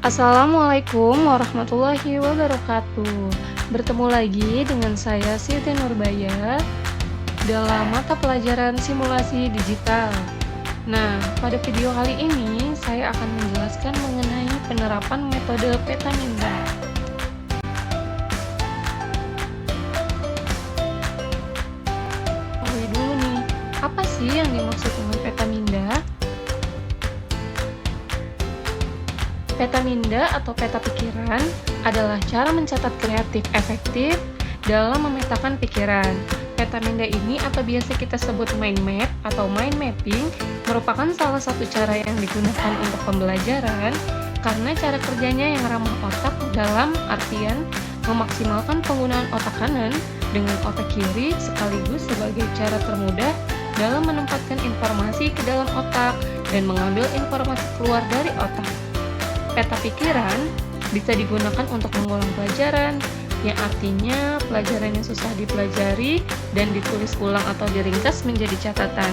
Assalamualaikum warahmatullahi wabarakatuh. Bertemu lagi dengan saya Siti Nurbaya dalam mata pelajaran simulasi digital. Nah, pada video kali ini saya akan menjelaskan mengenai penerapan metode Petaminda. Ketahui dulu nih, apa sih yang dimaksud dengan Petaminda? Petaminda atau peta pikiran adalah cara mencatat kreatif efektif dalam memetakan pikiran. Petaminda ini atau biasa kita sebut mind map atau mind mapping merupakan salah satu cara yang digunakan untuk pembelajaran karena cara kerjanya yang ramah otak dalam artian memaksimalkan penggunaan otak kanan dengan otak kiri sekaligus sebagai cara termudah dalam menempatkan informasi ke dalam otak dan mengambil informasi keluar dari otak. Peta pikiran bisa digunakan untuk mengulang pelajaran, yang artinya pelajaran yang susah dipelajari dan ditulis ulang atau diringkas menjadi catatan.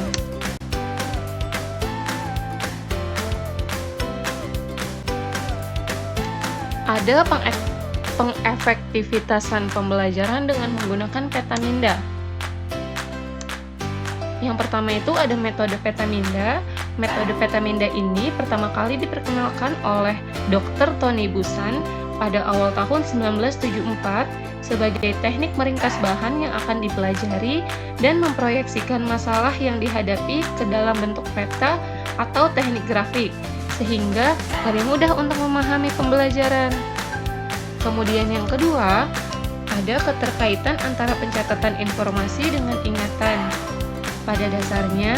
Ada pengefektivitasan pembelajaran dengan menggunakan Petaminda. Yang pertama itu ada metode Petaminda. Metode Petaminda ini pertama kali diperkenalkan oleh Dr. Tony Buzan pada awal tahun 1974 sebagai teknik meringkas bahan yang akan dipelajari dan memproyeksikan masalah yang dihadapi ke dalam bentuk peta atau teknik grafik, sehingga lebih mudah untuk memahami pembelajaran. Kemudian yang kedua, ada keterkaitan antara pencatatan informasi dengan ingatan. Pada dasarnya,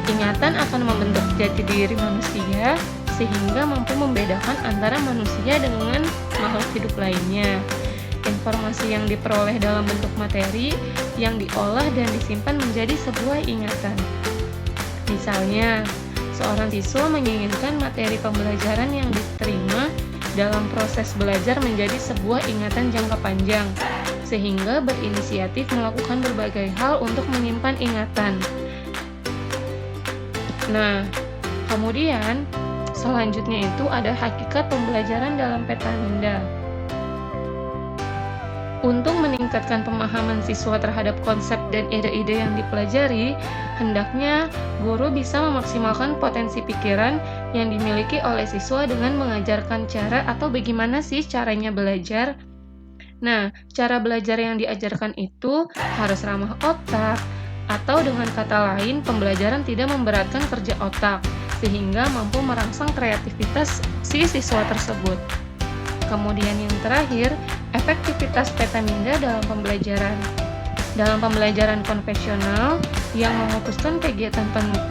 ingatan akan membentuk jati diri manusia sehingga mampu membedakan antara manusia dengan makhluk hidup lainnya. Informasi yang diperoleh dalam bentuk materi yang diolah dan disimpan menjadi sebuah ingatan. Misalnya, seorang siswa menginginkan materi pembelajaran yang diterima dalam proses belajar menjadi sebuah ingatan jangka panjang, sehingga berinisiatif melakukan berbagai hal untuk menyimpan ingatan. Nah, kemudian selanjutnya itu ada hakikat pembelajaran dalam Petaminda. Untuk meningkatkan pemahaman siswa terhadap konsep dan ide-ide yang dipelajari, hendaknya guru bisa memaksimalkan potensi pikiran yang dimiliki oleh siswa dengan mengajarkan cara atau bagaimana sih caranya belajar. Nah, cara belajar yang diajarkan itu harus ramah otak, atau dengan kata lain, pembelajaran tidak memberatkan kerja otak, sehingga mampu merangsang kreativitas si siswa tersebut. Kemudian yang terakhir, efektivitas Petaminda dalam pembelajaran. Dalam pembelajaran konvensional, yang memutuskan kegiatan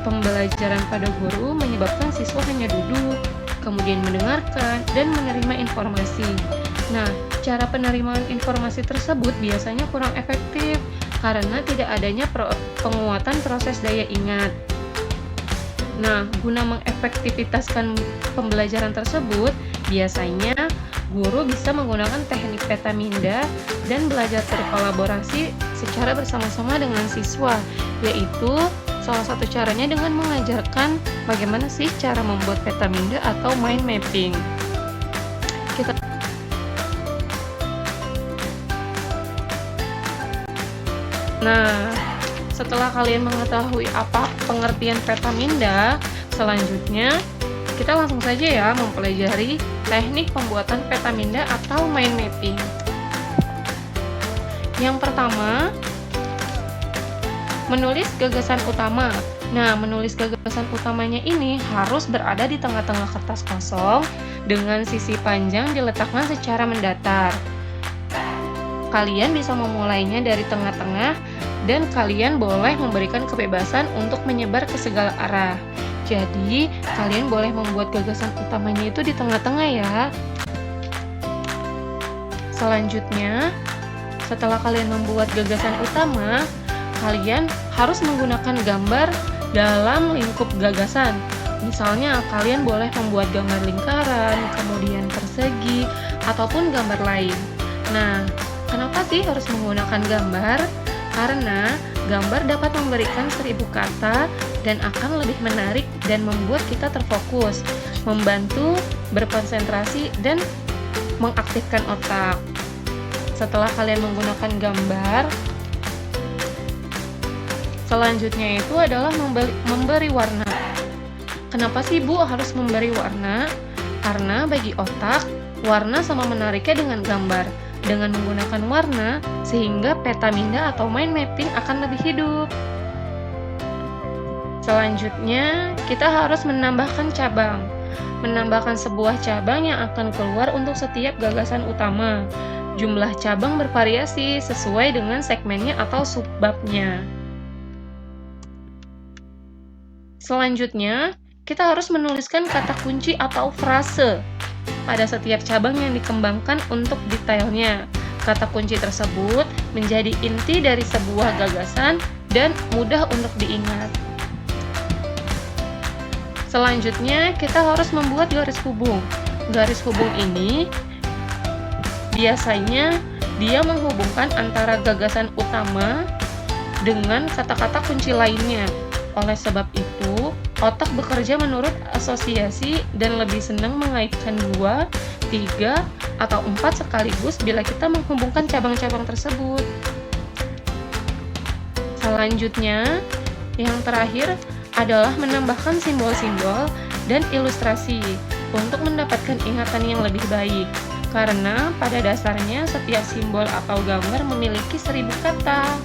pembelajaran pada guru menyebabkan siswa hanya duduk, kemudian mendengarkan, dan menerima informasi. Nah, cara penerimaan informasi tersebut biasanya kurang efektif karena tidak adanya penguatan proses daya ingat. Nah, guna mengefektivitaskan pembelajaran tersebut, biasanya guru bisa menggunakan teknik Petaminda dan belajar berkolaborasi secara bersama-sama dengan siswa, yaitu salah satu caranya dengan mengajarkan bagaimana sih cara membuat Petaminda atau mind mapping. Nah, setelah kalian mengetahui apa pengertian Petaminda, selanjutnya kita langsung saja ya mempelajari teknik pembuatan Petaminda atau mind mapping. Yang pertama, menulis gagasan utama. Nah, menulis gagasan utamanya ini harus berada di tengah-tengah kertas kosong dengan sisi panjang diletakkan secara mendatar. Kalian bisa memulainya dari tengah-tengah dan kalian boleh memberikan kebebasan untuk menyebar ke segala arah. Jadi, kalian boleh membuat gagasan utamanya itu di tengah-tengah ya. Selanjutnya, setelah kalian membuat gagasan utama, kalian harus menggunakan gambar dalam lingkup gagasan. Misalnya, kalian boleh membuat gambar lingkaran, kemudian persegi, ataupun gambar lain. Nah, kenapa sih harus menggunakan gambar? Karena gambar dapat memberikan 1000 kata dan akan lebih menarik dan membuat kita terfokus, membantu berkonsentrasi, dan mengaktifkan otak. Setelah kalian menggunakan gambar, selanjutnya itu adalah memberi warna. Kenapa sih Bu harus memberi warna? Karena bagi otak, warna sama menariknya dengan gambar. Dengan menggunakan warna, sehingga peta minda atau mind mapping akan lebih hidup. Selanjutnya, kita harus menambahkan cabang. Menambahkan sebuah cabang yang akan keluar untuk setiap gagasan utama. Jumlah cabang bervariasi sesuai dengan segmennya atau subbabnya. Selanjutnya, kita harus menuliskan kata kunci atau frase pada setiap cabang yang dikembangkan untuk detailnya. Kata kunci tersebut menjadi inti dari sebuah gagasan dan mudah untuk diingat. Selanjutnya, kita harus membuat garis hubung. Garis hubung ini biasanya dia menghubungkan antara gagasan utama dengan kata-kata kunci lainnya. Oleh sebab itu, otak bekerja menurut asosiasi dan lebih senang mengaitkan 2, 3, atau 4 sekaligus bila kita menghubungkan cabang-cabang tersebut. Selanjutnya, yang terakhir adalah menambahkan simbol-simbol dan ilustrasi untuk mendapatkan ingatan yang lebih baik. Karena pada dasarnya setiap simbol atau gambar memiliki 1000 kata.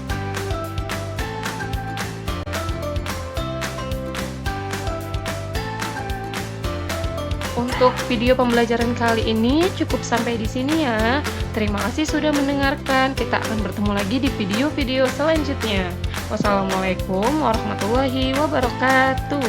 Untuk video pembelajaran kali ini cukup sampai di sini ya. Terima kasih sudah mendengarkan. Kita akan bertemu lagi di video-video selanjutnya. Wassalamualaikum warahmatullahi wabarakatuh.